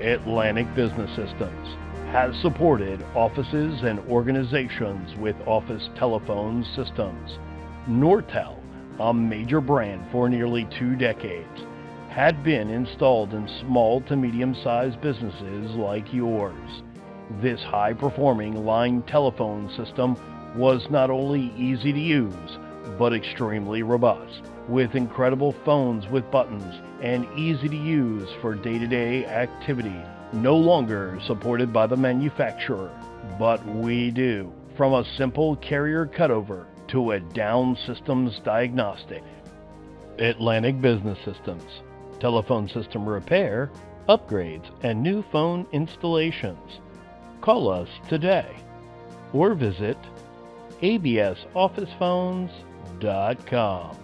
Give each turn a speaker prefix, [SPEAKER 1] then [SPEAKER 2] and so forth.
[SPEAKER 1] Atlantic Business Systems has supported offices and organizations with office telephone systems. Nortel, a major brand for nearly 2 decades, had been installed in small to medium-sized businesses like yours. This high-performing line telephone system was not only easy to use, but extremely robust, with incredible phones with buttons and easy to use for day-to-day activity. No longer supported by the manufacturer, but we do. From a simple carrier cutover to a down systems diagnostic. Atlantic Business Systems, telephone system repair, upgrades, and new phone installations. Call us today or visit absofficephones.com.